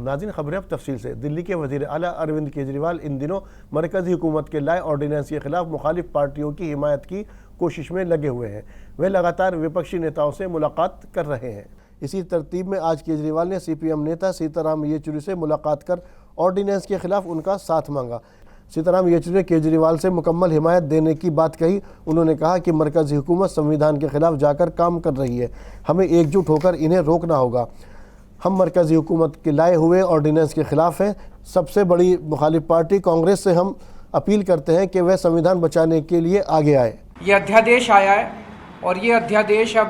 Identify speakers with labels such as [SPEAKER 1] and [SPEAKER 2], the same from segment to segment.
[SPEAKER 1] नाज़रीन, खबरें अब तफसील से। दिल्ली के वज़ीर आला अरविंद केजरीवाल इन दिनों मरकज़ी हुकूमत के लाए ऑर्डिनेंस के खिलाफ मुखालिफ पार्टियों की हिमायत की कोशिश में लगे हुए हैं। वे लगातार विपक्षी नेताओं से मुलाकात कर रहे हैं। इसी तरतीब में आज केजरीवाल ने CPM नेता सीताराम येचुरी से मुलाकात कर ऑर्डिनेंस के खिलाफ उनका साथ मांगा। सीताराम येचुरी ने केजरीवाल से मुकम्मल हिमायत देने की बात कही। उन्होंने कहा कि मरकज़ी हुकूमत संविधान के खिलाफ जाकर काम कर रही है, हमें एकजुट होकर इन्हें रोकना होगा। हम मरकज़ी हुकूमत के लाए हुए ऑर्डिनेंस के ख़िलाफ़ हैं। सबसे बड़ी मुखालिफ पार्टी कांग्रेस से हम अपील करते हैं कि वह संविधान बचाने के लिए आगे आए।
[SPEAKER 2] ये अध्यादेश आया है और ये अध्यादेश अब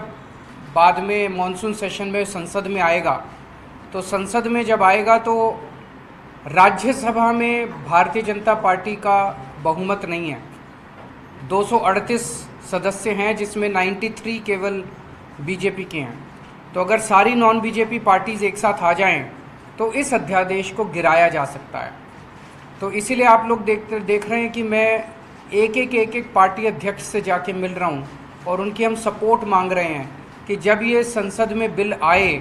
[SPEAKER 2] बाद में मॉनसून सेशन में संसद में आएगा। तो संसद में जब आएगा तो राज्यसभा में भारतीय जनता पार्टी का बहुमत नहीं है। 238 सदस्य हैं जिसमें 93 केवल बीजेपी के हैं। तो अगर सारी नॉन बीजेपी पार्टीज़ एक साथ आ जाएं तो इस अध्यादेश को गिराया जा सकता है। तो इसीलिए आप लोग देख रहे हैं कि मैं एक पार्टी अध्यक्ष से जाके मिल रहा हूं और उनकी हम सपोर्ट मांग रहे हैं कि जब ये संसद में बिल आए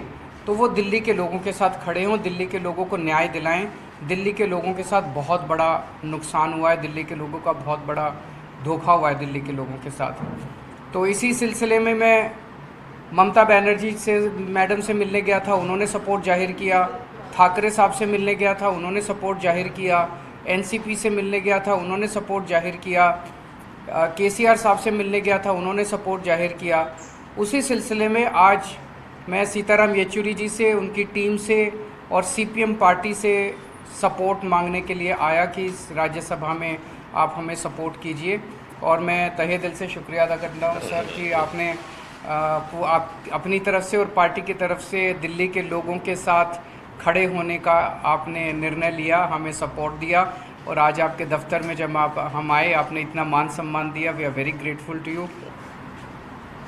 [SPEAKER 2] तो वो दिल्ली के लोगों के साथ खड़े हों, दिल्ली के लोगों को न्याय दिलाएं। दिल्ली के लोगों के साथ बहुत बड़ा नुकसान हुआ है, दिल्ली के लोगों का बहुत बड़ा धोखा हुआ है दिल्ली के लोगों के साथ। तो इसी सिलसिले में मैं ममता बनर्जी से मैडम से मिलने गया था, उन्होंने सपोर्ट जाहिर किया। ठाकरे साहब से मिलने गया था, उन्होंने सपोर्ट जाहिर किया। NCP से मिलने गया था, उन्होंने सपोर्ट जाहिर किया। KCR साहब से मिलने गया था, उन्होंने सपोर्ट जाहिर किया। उसी सिलसिले में आज मैं सीताराम येचुरी जी से, उनकी टीम से और CPM पार्टी से सपोर्ट मांगने के लिए आया कि इस राज्यसभा में आप हमें सपोर्ट कीजिए। और मैं तहे दिल से शुक्रिया अदा करता हूँ सर कि आपने आप अपनी तरफ से और पार्टी की तरफ से दिल्ली के लोगों के साथ खड़े होने का आपने निर्णय लिया, हमें सपोर्ट दिया। और आज आपके दफ्तर में जब हम आए, आपने इतना मान सम्मान दिया। We are very grateful to you.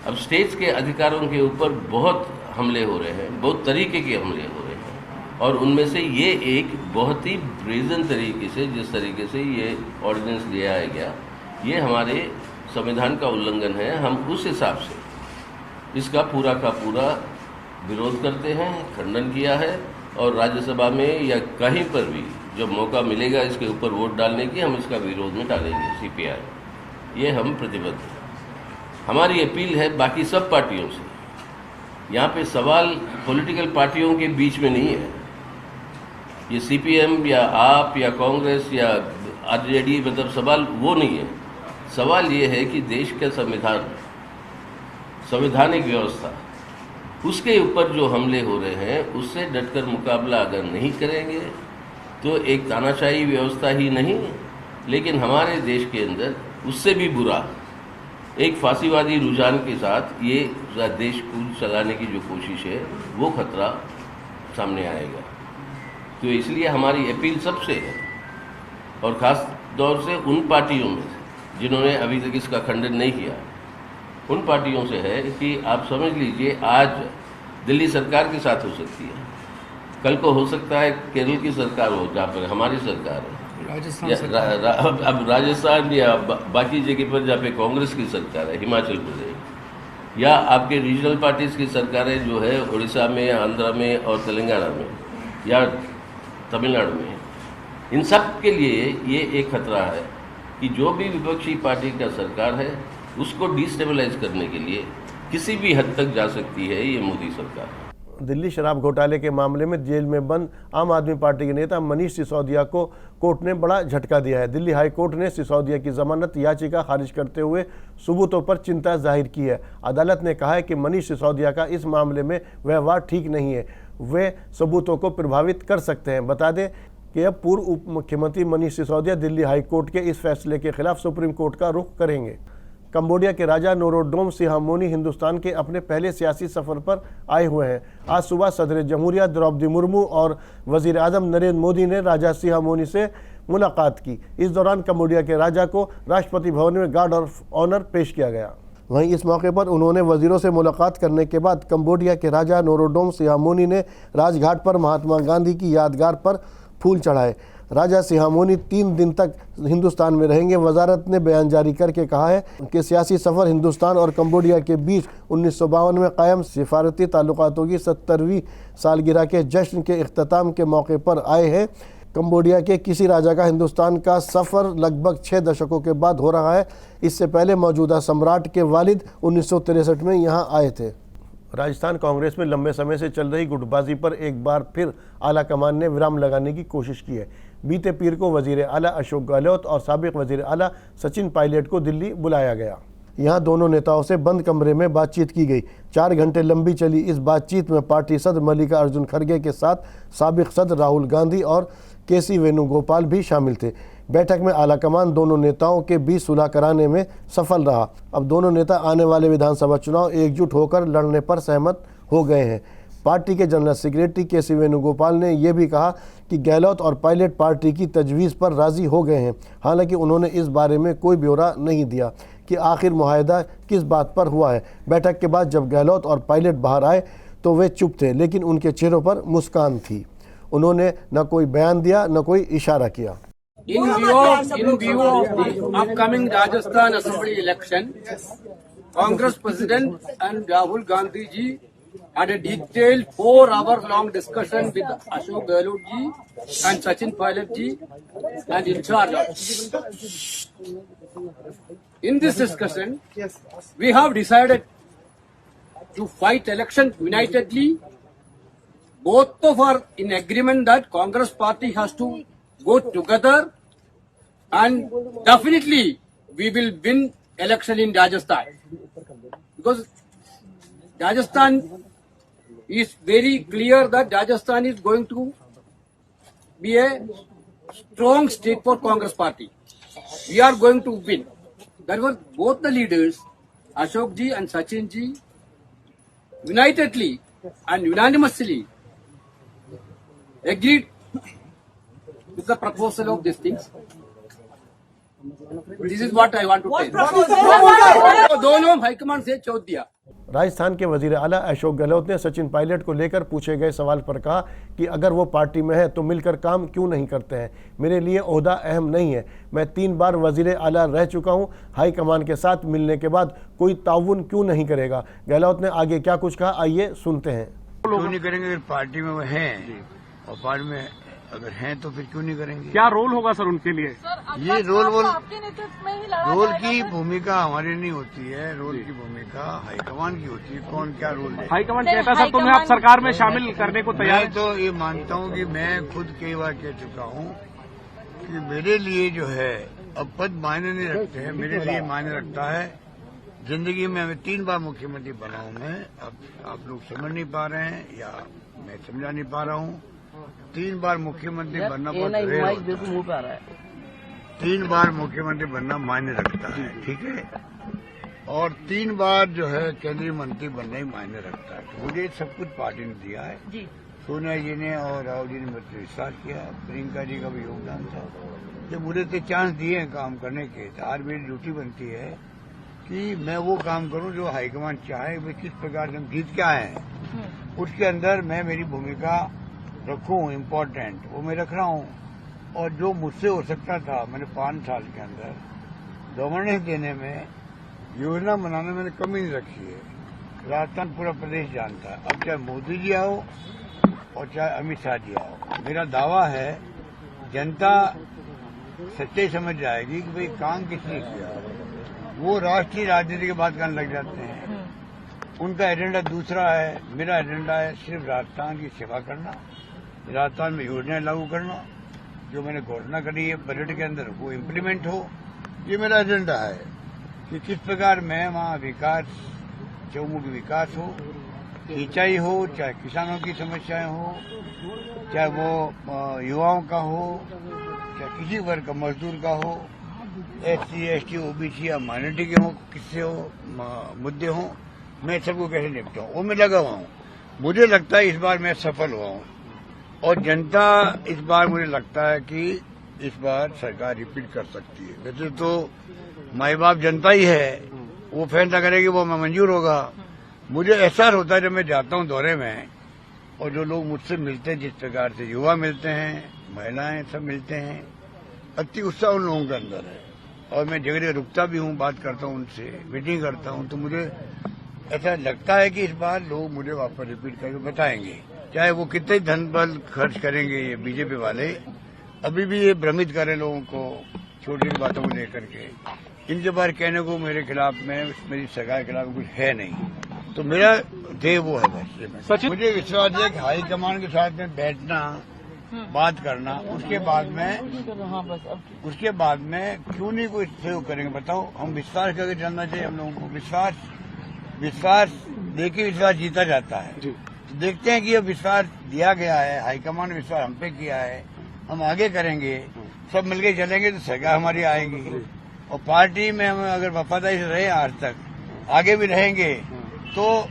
[SPEAKER 3] अब स्टेट्स के अधिकारों के ऊपर बहुत हमले हो रहे हैं, बहुत तरीके के हमले हो रहे हैं और उनमें से ये एक बहुत ही ब्रेजन तरीके से, जिस तरीके से ये ऑर्डिनेंस ले आया गया, ये हमारे संविधान का उल्लंघन है। हम उस हिसाब से इसका पूरा का पूरा विरोध करते हैं, खंडन किया है और राज्यसभा में या कहीं पर भी जब मौका मिलेगा इसके ऊपर वोट डालने की, हम इसका विरोध में डालेंगे। CPI ये हम प्रतिबद्ध हैं। हमारी अपील है बाकी सब पार्टियों से, यहाँ पे सवाल पॉलिटिकल पार्टियों के बीच में नहीं है। ये CPM या आप या कांग्रेस या RJD, मतलब सवाल वो नहीं है। सवाल ये है कि देश का संवैधानिक व्यवस्था, उसके ऊपर जो हमले हो रहे हैं उससे डटकर मुकाबला अगर नहीं करेंगे तो एक तानाशाही व्यवस्था ही नहीं, लेकिन हमारे देश के अंदर उससे भी बुरा एक फांसीवादी रुझान के साथ ये देश को चलाने की जो कोशिश है वो खतरा सामने आएगा। तो इसलिए हमारी अपील सबसे है और ख़ास तौर से उन पार्टियों में जिन्होंने अभी तक इसका खंडन नहीं किया, उन पार्टियों से है कि आप समझ लीजिए आज दिल्ली सरकार के साथ हो सकती है, कल को हो सकता है केरल की सरकार हो जहाँ पर हमारी सरकार है, अब राजस्थान या बाकी जगह पर जहाँ पे कांग्रेस की सरकार है, हिमाचल प्रदेश, या आपके रीजनल पार्टीज़ की सरकारें जो है उड़ीसा में, आंध्रा में और तेलंगाना में या तमिलनाडु में, इन सब के लिए ये एक खतरा है कि जो भी विपक्षी पार्टी का सरकार है उसको डिस्टेबलाइज करने के लिए किसी भी हद तक जा सकती है ये मोदी सरकार।
[SPEAKER 1] दिल्ली शराब घोटाले के मामले में जेल में बंद आम आदमी पार्टी के नेता मनीष सिसोदिया को कोर्ट ने बड़ा झटका दिया है। दिल्ली हाई कोर्ट ने सिसोदिया की जमानत याचिका खारिज करते हुए सबूतों पर चिंता जाहिर की है। अदालत ने कहा है कि मनीष सिसोदिया का इस मामले में व्यवहार ठीक नहीं है, वे सबूतों को प्रभावित कर सकते हैं। बता दें कि अब पूर्व उप मुख्यमंत्री मनीष सिसोदिया दिल्ली हाई कोर्ट के इस फैसले के खिलाफ सुप्रीम कोर्ट का रुख करेंगे। कंबोडिया के राजा नोरोडोम सिहामोनी हिंदुस्तान के अपने पहले सियासी सफर पर आए हुए हैं। आज सुबह सदर जमहूरिया द्रौपदी मुर्मू और वजीर आजम नरेंद्र मोदी ने राजा सिहामोनी से मुलाकात की। इस दौरान कंबोडिया के राजा को राष्ट्रपति भवन में गार्ड ऑफ ऑनर पेश किया गया। वहीं इस मौके पर उन्होंने वजीरों से मुलाकात करने के बाद कंबोडिया के राजा नोरोडोम सिहामोनी ने राजघाट पर महात्मा गांधी की यादगार पर फूल चढ़ाए। राजा सिहामोनी 3 दिन तक हिंदुस्तान में रहेंगे। वजारत ने बयान जारी करके कहा है कि सियासी सफ़र हिंदुस्तान और कंबोडिया के बीच 1952 में कायम सिफारती ताल्लुकातों की 70वीं सालगिरह के जश्न के इख्तिताम के मौके पर आए हैं। कंबोडिया के किसी राजा का हिंदुस्तान का सफ़र लगभग 6 दशकों के बाद हो रहा है। इससे पहले मौजूदा सम्राट के वालिद 1963 में यहाँ आए थे। राजस्थान कांग्रेस में लंबे समय से चल रही गुटबाजी पर एक बार फिर आला कमान ने विराम लगाने की कोशिश की है। बीते पीर को वजीर आला अशोक गहलोत और साबिक वजीर आला सचिन पायलट को दिल्ली बुलाया गया। यहाँ दोनों नेताओं से बंद कमरे में बातचीत की गई। 4 घंटे लंबी चली इस बातचीत में पार्टी सदर मल्लिकार्जुन खड़गे के साथ साबिक सदर राहुल गांधी और केसी वेणुगोपाल भी शामिल थे। बैठक में आलाकमान दोनों नेताओं के बीच सुलह कराने में सफल रहा। अब दोनों नेता आने वाले विधानसभा चुनाव एकजुट होकर लड़ने पर सहमत हो गए हैं। पार्टी के जनरल सेक्रेटरी केसी वेणुगोपाल ने यह भी कहा कि गहलोत और पायलट पार्टी की तजवीज़ पर राज़ी हो गए हैं। हालांकि उन्होंने इस बारे में कोई ब्यौरा नहीं दिया कि आखिर मुआहदा किस बात पर हुआ है। बैठक के बाद जब गहलोत और पायलट बाहर आए तो वे चुप थे, लेकिन उनके चेहरों पर मुस्कान थी। उन्होंने न कोई बयान दिया न कोई इशारा किया।
[SPEAKER 4] In view of the upcoming Rajasthan Assembly election, Congress President and Rahul Gandhi ji had a detailed 4-hour-long discussion with Ashok Gehlot ji and Sachin Pilot ji and in charge of. In this discussion, we have decided to fight election unitedly. Both of are in agreement that Congress party has to go together, and definitely we will win election in Rajasthan, because Rajasthan is very clear that Rajasthan is going to be a strong state for Congress party. We are going to win. That was both the leaders, Ashok ji and Sachin ji, unitedly and unanimously agreed with the proposal of these things. This is what I want to tell. दोनों high command से चौथ दिया।
[SPEAKER 1] राजस्थान के वजीर आला अशोक गहलोत ने सचिन पायलट को लेकर पूछे गए सवाल पर कहा कि अगर वो पार्टी में है तो मिलकर काम क्यों नहीं करते हैं। मेरे लिए ओहदा अहम नहीं है। मैं 3 बार वजीर आला रह चुका हूं। हाईकमान के साथ मिलने के बाद कोई ताउन क्यों नहीं करेगा। गहलोत ने आगे क्या कुछ कहा, आइए सुनते हैं।
[SPEAKER 5] क्यों नहीं करेंगे? अगर पार्टी में वो हैं और पार्टी में अगर हैं तो फिर क्यों नहीं करेंगे?
[SPEAKER 6] क्या रोल होगा सर उनके लिए?
[SPEAKER 5] ये रोल की भूमिका हमारी नहीं होती है। रोल की भूमिका हाईकमान की होती है। कौन क्या रोल है?
[SPEAKER 6] हाईकमान कहता सर तुम्हें आप सरकार में शामिल करने को तैयार?
[SPEAKER 5] मैं तो ये मानता हूँ कि मैं खुद कई बार कह चुका हूँ कि मेरे लिए जो है अब पद मायने नहीं रखते हैं। मेरे लिए मायने रखता है जिंदगी में। मैं 3 बार मुख्यमंत्री बना हूँ। मैं अब आप लोग समझ नहीं पा रहे हैं या मैं समझा नहीं पा रहा हूँ। 3 बार मुख्यमंत्री बनना बहुत रेयर होता है। 3 बार मुख्यमंत्री बनना मायने रखता है, ठीक है। और 3 बार जो है केंद्रीय मंत्री बनना ही मायने रखता है। तो मुझे सब कुछ पार्टी ने दिया है। सोनिया जी ने और राहुल जी ने मुझे विश्वास किया। प्रियंका जी का भी योगदान था। जब मुझे तो चांस दिए हैं काम करने के, तो आज मेरी ड्यूटी बनती है कि मैं वो काम करूं जो हाईकमान चाहे। वे किस प्रकार से हम जीत के आए हैं उसके अंदर मैं मेरी भूमिका रखूं इम्पोर्टेंट, वो मैं रख रहा हूं। और जो मुझसे हो सकता था, मैंने 5 साल के अंदर गवर्नेंस देने में, योजना बनाने में मैंने कमी नहीं रखी है। राजस्थान पूरा प्रदेश जानता है। अब चाहे मोदी जी आओ और चाहे अमित शाह जी आओ, मेरा दावा है जनता सच्चाई समझ जाएगी कि भाई काम किसने किया। वो राष्ट्रीय राजनीति की बात करने लग जाते हैं। उनका एजेंडा दूसरा है। मेरा एजेंडा है सिर्फ राजस्थान की सेवा करना, राजस्थान में योजनाएं लागू करना, जो मैंने घोषणा करी है बजट के अंदर वो इम्प्लीमेंट हो। ये मेरा एजेंडा है कि किस प्रकार मैं वहाँ विकास, चौमुखी विकास हो, सिंचाई हो, चाहे किसानों की समस्याएं हो, चाहे वो युवाओं का हो, चाहे किसी वर्ग का, मजदूर का हो, SC, ST, OBC या माइनॉरिटी के हो, किससे हो मुद्दे हो, मैं सबको कैसे निपटाऊं वो मैं लगा हुआ हूँ। मुझे लगता है इस बार मैं सफल हुआ हूँ और जनता इस बार मुझे लगता है कि इस बार सरकार रिपीट कर सकती है। वैसे तो माई बाप जनता ही है, वो फैसला करेगी, वो मंजूर होगा। मुझे एहसास होता है जब मैं जाता हूँ दौरे में और जो लोग मुझसे मिलते हैं, जिस प्रकार से युवा मिलते हैं, महिलाएं सब मिलते हैं, अति उत्साह उन लोगों के अंदर है। और मैं जगह रुकता भी हूँ, बात करता हूँ उनसे, मीटिंग करता हूँ, तो मुझे ऐसा लगता है कि इस बार लोग मुझे वापस रिपीट करके बताएंगे, चाहे वो कितने धन बल खर्च करेंगे। ये बीजेपी वाले अभी भी ये भ्रमित करें लोगों को छोटी बातों को लेकर के। इनके बारे कहने को मेरे खिलाफ में, मेरी सरकार के खिलाफ कुछ है नहीं, तो मेरा ध्येय वो है बस। मुझे विश्वास है कि हाईकमान के साथ में बैठना, बात करना, उसके बाद में क्यों नहीं कोई सहयोग करेंगे बताओ। हम विश्वास करके चलना चाहिए हम लोगों को। विश्वास देके विश्वास जीता जाता है। देखते हैं कि ये विश्वास दिया गया है, हाईकमान ने विश्वास हम पे किया है, हम आगे करेंगे, सब मिलके चलेंगे तो सरकार हमारी आएगी। और पार्टी में हम अगर वफादारी से रहे आज तक, आगे भी रहेंगे। तो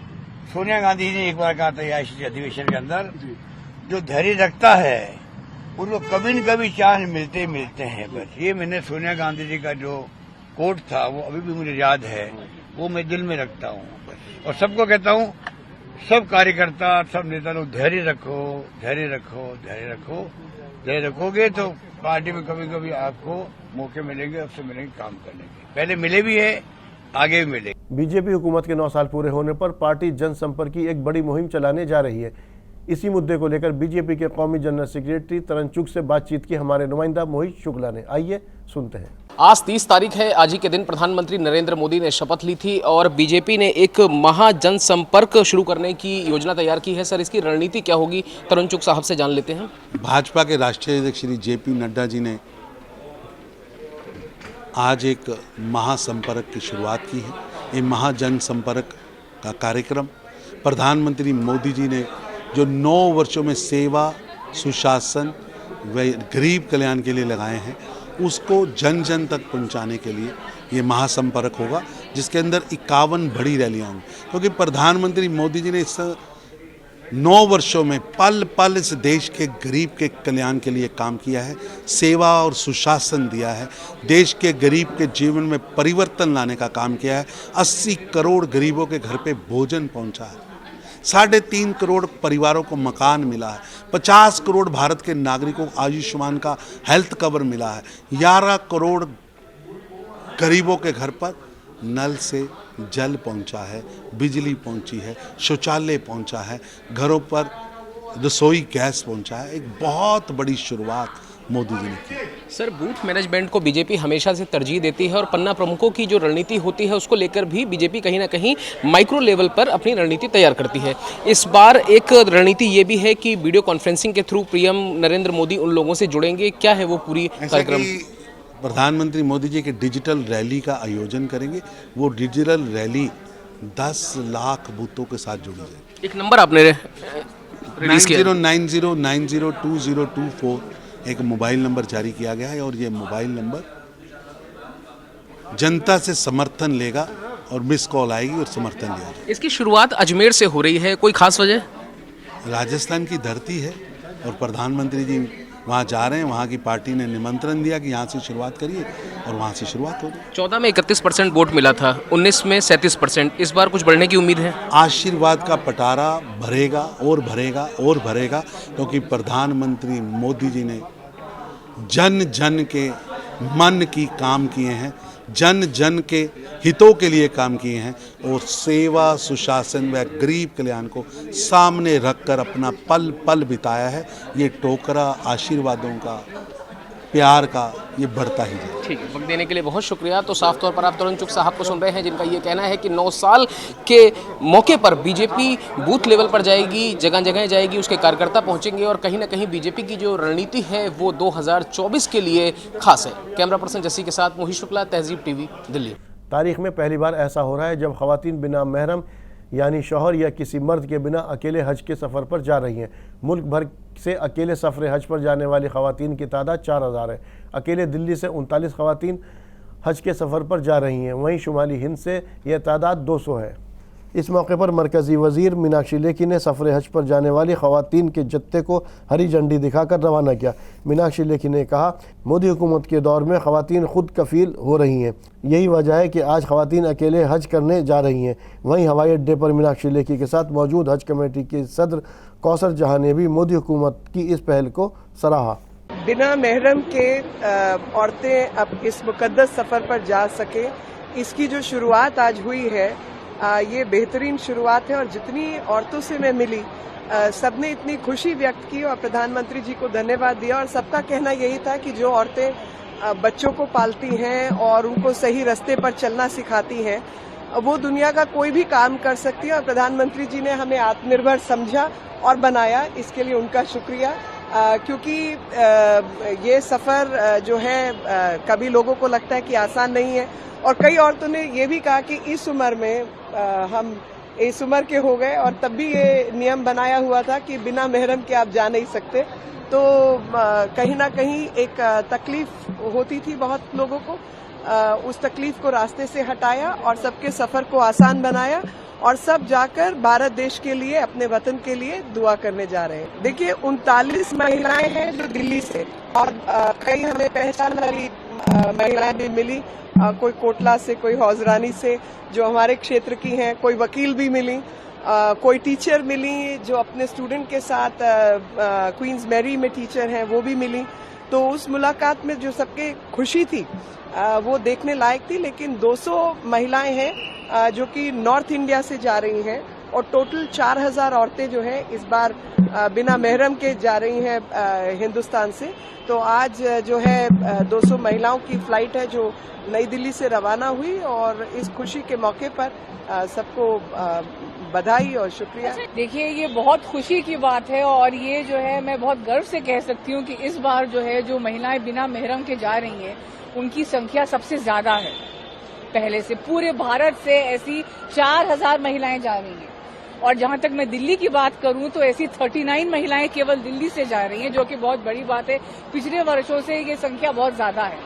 [SPEAKER 5] सोनिया गांधी जी ने एक बार कहा था इस अधिवेशन के अंदर, जो धैर्य रखता है उनको कभी न कभी चांस मिलते हैं। बस ये मैंने सोनिया गांधी जी का जो कोट था वो अभी भी मुझे याद है, वो मैं दिल में रखता हूँ बस। और सबको कहता हूँ, सब कार्यकर्ता, सब नेता लोग धैर्य रखोगे तो पार्टी में कभी कभी आपको मौके मिलेंगे, अवसर मिलेंगे काम करने के। पहले मिले भी है, आगे भी मिले।
[SPEAKER 1] बीजेपी हुकूमत के 9 साल पूरे होने पर पार्टी जनसंपर्क की एक बड़ी मुहिम चलाने जा रही है। इसी मुद्दे को लेकर बीजेपी के कौमी जनरल सेक्रेटरी तरन चुग से बातचीत की हमारे नुमाइंदा मोहित शुक्ला ने। आइए सुनते हैं।
[SPEAKER 7] आज 30 तारीख है। आज ही के दिन प्रधानमंत्री नरेंद्र मोदी ने शपथ ली थी और बीजेपी ने एक महाजन संपर्क शुरू करने की योजना तैयार की है। सर, इसकी रणनीति क्या होगी, तरन चुग साहब से जान लेते हैं।
[SPEAKER 8] भाजपा के राष्ट्रीय अध्यक्ष श्री JP नड्डा जी ने आज एक महासंपर्क की शुरुआत की है। ये महाजन संपर्क का कार्यक्रम प्रधानमंत्री मोदी जी ने जो 9 वर्षों में सेवा, सुशासन व गरीब कल्याण के लिए लगाए हैं, उसको जन जन तक पहुंचाने के लिए ये महासंपर्क होगा, जिसके अंदर 51 बड़ी रैलियां होंगी। क्योंकि प्रधानमंत्री मोदी जी ने इस 9 वर्षों में पल पल इस देश के गरीब के कल्याण के लिए काम किया है, सेवा और सुशासन दिया है, देश के गरीब के जीवन में परिवर्तन लाने का काम किया है। 80 करोड़ गरीबों के घर पे भोजन पहुंचा है, 3.5 करोड़ परिवारों को मकान मिला है, 50 करोड़ भारत के नागरिकों को आयुष्मान का हेल्थ कवर मिला है, 11 करोड़ गरीबों के घर पर नल से जल पहुंचा है, बिजली पहुंची है, शौचालय पहुंचा है, घरों पर रसोई गैस पहुंचा है। एक बहुत बड़ी शुरुआत मोदी जी ने की।
[SPEAKER 7] सर, बूथ मैनेजमेंट को बीजेपी हमेशा से तरजीह देती है और पन्ना प्रमुखों की जो रणनीति होती है उसको लेकर भी बीजेपी कहीं ना कहीं माइक्रो लेवल पर अपनी रणनीति तैयार करती है। इस बार एक रणनीति ये भी है कि वीडियो कॉन्फ्रेंसिंग के थ्रू पीएम नरेंद्र मोदी उन लोगों से जुड़ेंगे। क्या है वो पूरी कार्यक्रम?
[SPEAKER 8] प्रधानमंत्री मोदी जी के डिजिटल रैली का आयोजन करेंगे। वो डिजिटल रैली 10 लाख बूथों के साथ जुड़ी है।
[SPEAKER 7] एक नंबर आपने रिलीज किया,
[SPEAKER 8] 90902024 एक मोबाइल नंबर जारी किया गया है और ये मोबाइल नंबर जनता से समर्थन लेगा और मिस कॉल आएगी और समर्थन लिया जाएगा।
[SPEAKER 7] इसकी शुरुआत अजमेर से हो रही है, कोई खास वजह?
[SPEAKER 8] राजस्थान की धरती है और प्रधानमंत्री जी वहाँ जा रहे हैं, वहाँ की पार्टी ने निमंत्रण दिया कि यहाँ से शुरुआत करिए और वहाँ से शुरुआत होगी।
[SPEAKER 7] 14 में 31% वोट मिला था, 19 में 37%। इस बार कुछ बढ़ने की उम्मीद है?
[SPEAKER 8] आशीर्वाद का पटारा भरेगा और भरेगा और भरेगा, क्योंकि प्रधानमंत्री मोदी जी ने जन जन के मन की काम किए हैं, जन जन के हितों के लिए काम किए हैं और सेवा, सुशासन व गरीब कल्याण को सामने रखकर अपना पल पल बिताया है। ये टोकरा आशीर्वादों का, प्यार का, ये बढ़ता ही जाए।
[SPEAKER 7] ठीक है, वक्त देने के लिए बहुत शुक्रिया। तो साफ तौर पर आप तरन चुग साहब को सुन रहे हैं, जिनका ये कहना है कि 9 साल के मौके पर बीजेपी बूथ लेवल पर जाएगी, जगह जगह जाएगी, उसके कार्यकर्ता पहुंचेंगे और कहीं ना कहीं बीजेपी की जो रणनीति है वो 2024 के लिए खास है। कैमरा पर्सन जस्सी के साथ मोहित शुक्ला, तहजीब टीवी, दिल्ली।
[SPEAKER 1] तारीख में पहली बार ऐसा हो रहा है जब खवातीन बिना महरम यानी शौहर या किसी मर्द के बिना अकेले हज के सफ़र पर जा रही हैं। मुल्क भर से अकेले सफ़र हज पर जाने वाली खवातीन की तादाद 4000 है। अकेले दिल्ली से 39 खवातीन हज के सफ़र पर जा रही हैं, वहीं शुमाली हिंद से यह तादाद 200 है। इस मौके पर मरकज़ी वज़ीर मीनाक्षी लेखी ने सफ़र हज पर जाने वाली खवातीन के जत्थे को हरी झंडी दिखाकर रवाना किया। मीनाक्षी लेखी ने कहा, मोदी हुकूमत के दौर में खवातीन खुद कफ़ील हो रही हैं, यही वजह है कि आज खवातीन अकेले हज करने जा रही हैं। वहीं हवाई अड्डे पर मीनाक्षी लेखी के साथ मौजूद हज कमेटी के सदर कौसर जहाँ ने भी मोदी हुकूमत की इस पहल को सराहा।
[SPEAKER 9] बिना महरम के औरतें अब इस मुकद्दस सफर पर जा सके, इसकी जो शुरुआत आज हुई है ये बेहतरीन शुरुआत है। और जितनी औरतों से मैं मिली सबने इतनी खुशी व्यक्त की और प्रधानमंत्री जी को धन्यवाद दिया। और सबका कहना यही था कि जो औरतें बच्चों को पालती हैं और उनको सही रास्ते पर चलना सिखाती हैं, वो दुनिया का कोई भी काम कर सकती है। और प्रधानमंत्री जी ने हमें आत्मनिर्भर समझा और बनाया, इसके लिए उनका शुक्रिया। क्योंकि ये सफर जो है कभी लोगों को लगता है कि आसान नहीं है। और कई औरतों ने ये भी कहा कि इस उम्र में हम इस उम्र के हो गए और तब भी ये नियम बनाया हुआ था कि बिना महरम के आप जा नहीं सकते। तो कहीं ना कहीं एक तकलीफ होती थी बहुत लोगों को, उस तकलीफ को रास्ते से हटाया और सबके सफर को आसान बनाया। और सब जाकर भारत देश के लिए, अपने वतन के लिए दुआ करने जा रहे हैं। देखिए 39 महिलाएं हैं जो दिल्ली से, और कई हमें पहचान वाली महिलाएं भी मिली, कोई कोटला से, कोई हौजरानी से जो हमारे क्षेत्र की हैं, कोई वकील भी मिली, कोई टीचर मिली जो अपने स्टूडेंट के साथ क्वींस मैरी में टीचर हैं, वो भी मिली। तो उस मुलाकात में जो सबके खुशी थी वो देखने लायक थी। लेकिन 200 महिलाएं हैं जो कि नॉर्थ इंडिया से जा रही हैं और टोटल 4000 औरतें जो है इस बार बिना महरम के जा रही हैं हिंदुस्तान से। तो आज जो है 200 महिलाओं की फ्लाइट है जो नई दिल्ली से रवाना हुई। और इस खुशी के मौके पर सबको बधाई और शुक्रिया।
[SPEAKER 10] देखिए ये बहुत खुशी की बात है और ये जो है मैं बहुत गर्व से कह सकती हूँ कि इस बार जो है जो महिलाएं बिना महरम के जा रही हैं उनकी संख्या सबसे ज्यादा है पहले से। पूरे भारत से ऐसी 4000 महिलाएं जा रही हैं। और जहां तक मैं दिल्ली की बात करूं तो ऐसी 39 महिलाएं केवल दिल्ली से जा रही हैं, जो कि बहुत बड़ी बात है। पिछले वर्षों से ये संख्या बहुत ज्यादा है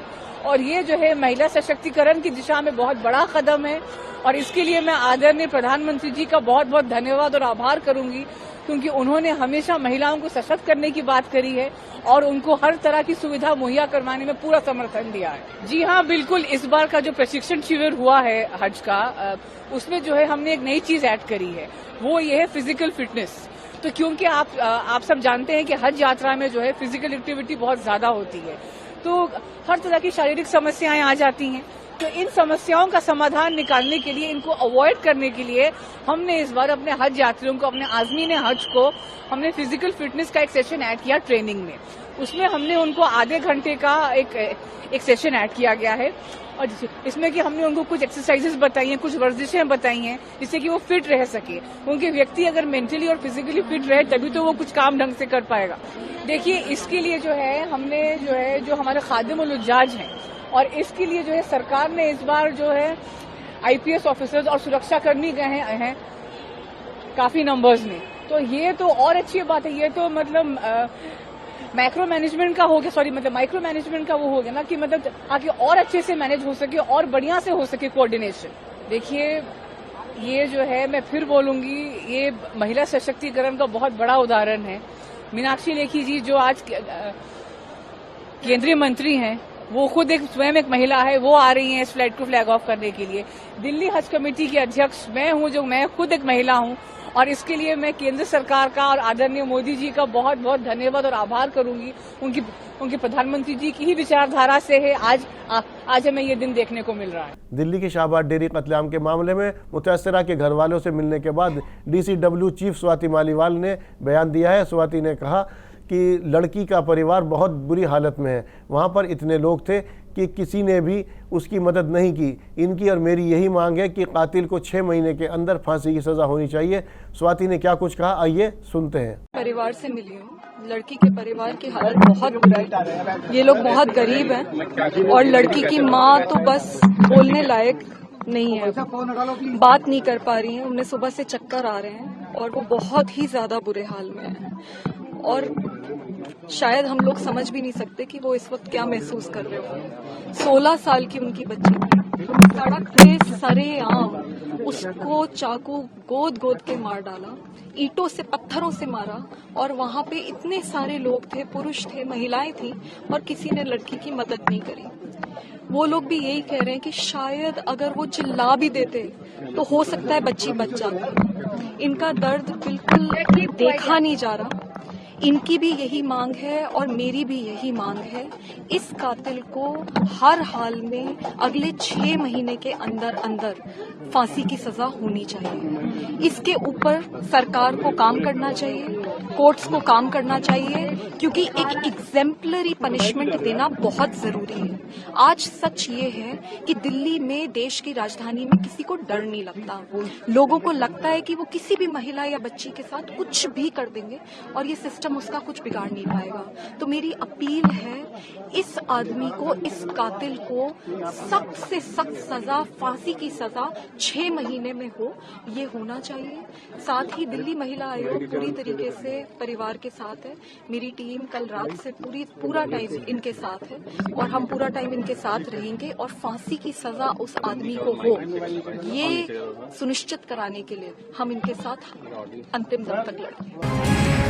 [SPEAKER 10] और ये जो है महिला सशक्तिकरण की दिशा में बहुत बड़ा कदम है। और इसके लिए मैं आदरणीय प्रधानमंत्री जी का बहुत बहुत धन्यवाद और आभार करूंगी, क्योंकि उन्होंने हमेशा महिलाओं को सशक्त करने की बात करी है और उनको हर तरह की सुविधा मुहैया करवाने में पूरा समर्थन दिया है। जी हाँ, बिल्कुल। इस बार का जो प्रशिक्षण शिविर हुआ है हज का, उसमें जो है हमने एक नई चीज ऐड करी है, वो ये है फिजिकल फिटनेस। तो क्योंकि आप सब जानते हैं कि हज यात्रा में जो है फिजिकल एक्टिविटी बहुत ज्यादा होती है, तो हर तरह की शारीरिक समस्याएं आ जाती हैं। तो इन समस्याओं का समाधान निकालने के लिए, इनको अवॉइड करने के लिए हमने इस बार अपने हज यात्रियों को, अपने आज़मीन हज को हमने फिजिकल फिटनेस का एक सेशन ऐड किया ट्रेनिंग में। उसमें हमने उनको आधे घंटे का एक सेशन ऐड किया गया है और इसमें कि हमने उनको कुछ एक्सरसाइजेस बताई हैं, कुछ वर्जिशें बताई हैं, जिससे कि वो फिट रह सके। क्योंकि व्यक्ति अगर मेंटली और फिजिकली फिट रहे तभी तो वो कुछ काम ढंग से कर पाएगा। देखिए इसके लिए जो है हमने जो हमारे खादिमुल उज्जाज हैं, और इसके लिए जो है सरकार ने इस बार जो है IPS ऑफिसर्स और सुरक्षाकर्मी गए हैं काफी नंबर्स में। तो ये तो और अच्छी बात है। ये तो मतलब माइक्रो मैनेजमेंट का हो गया वो हो गया ना, कि मतलब आगे और अच्छे से मैनेज हो सके और बढ़िया से हो सके कोऑर्डिनेशन। देखिए ये जो है मैं फिर बोलूंगी, ये महिला सशक्तिकरण का बहुत बड़ा उदाहरण है। मीनाक्षी लेखी जी जो आज केंद्रीय मंत्री हैं, वो खुद स्वयं एक महिला है, वो आ रही हैं इस फ्लाइट को फ्लैग ऑफ करने के लिए। दिल्ली हज कमेटी की अध्यक्ष मैं हूं, मैं खुद एक महिला हूं, और इसके लिए मैं केंद्र सरकार का और आदरणीय मोदी जी का बहुत बहुत धन्यवाद और आभार करूंगी। उनकी प्रधानमंत्री जी की ही विचारधारा से है आज हमें ये दिन देखने को मिल रहा है।
[SPEAKER 1] दिल्ली की शाहबाद डेयरी कत्लेआम के मामले में मुतासरा के घर वालों से मिलने के बाद DCW चीफ स्वाति मालीवाल ने बयान दिया है। स्वाति ने कहा कि लड़की का परिवार बहुत बुरी हालत में है, वहाँ पर इतने लोग थे कि किसी ने भी उसकी मदद नहीं की। इनकी और मेरी यही मांग है कि कातिल को 6 महीने के अंदर फांसी की सज़ा होनी चाहिए। स्वाति ने क्या कुछ कहा, आइए सुनते हैं।
[SPEAKER 11] परिवार से मिली हूँ, लड़की के परिवार की हालत बहुत बुरी है। ये लोग बहुत गरीब हैं और लड़की की माँ तो बस बोलने लायक नहीं है, बात नहीं कर पा रही है। उन्हें सुबह से चक्कर आ रहे हैं और वो बहुत ही ज्यादा बुरे हाल में है। और शायद हम लोग समझ भी नहीं सकते कि वो इस वक्त क्या महसूस कर रहे हो। 16 साल की उनकी बच्ची थी, सड़क पे सरेआम उसको चाकू गोद गोद के मार डाला, ईंटों से पत्थरों से मारा। और वहाँ पे इतने सारे लोग थे, पुरुष थे, महिलाएं थी, और किसी ने लड़की की मदद नहीं करी। वो लोग भी यही कह रहे हैं कि शायद अगर वो चिल्ला भी देते तो हो सकता है बच्ची बच जाती। इनका दर्द बिल्कुल देखा नहीं जा रहा। इनकी भी यही मांग है और मेरी भी यही मांग है। इस कातिल को हर हाल में अगले 6 महीने के अंदर अंदर फांसी की सजा होनी चाहिए। इसके ऊपर सरकार को काम करना चाहिए, कोर्ट्स को काम करना चाहिए, क्योंकि एक एग्जेम्पलरी पनिशमेंट देना बहुत जरूरी है। आज सच ये है कि दिल्ली में, देश की राजधानी में, किसी को डर नहीं लगता। लोगों को लगता है कि वो किसी भी महिला या बच्ची के साथ कुछ भी कर देंगे और ये सिस्टम उसका कुछ बिगाड़ नहीं पाएगा। तो मेरी अपील है, इस आदमी को, इस कातिल को सख्त से सख्त सजा, फांसी की सजा 6 महीने में हो, ये होना चाहिए। साथ ही दिल्ली महिला आयोग पूरी तरीके से परिवार के साथ है। मेरी टीम कल रात से पूरा टाइम इनके साथ है और हम पूरा टाइम इनके साथ रहेंगे और फांसी की सजा उस आदमी को हो, ये सुनिश्चित कराने के लिए हम इनके साथ अंतिम दम तक लड़ेंगे।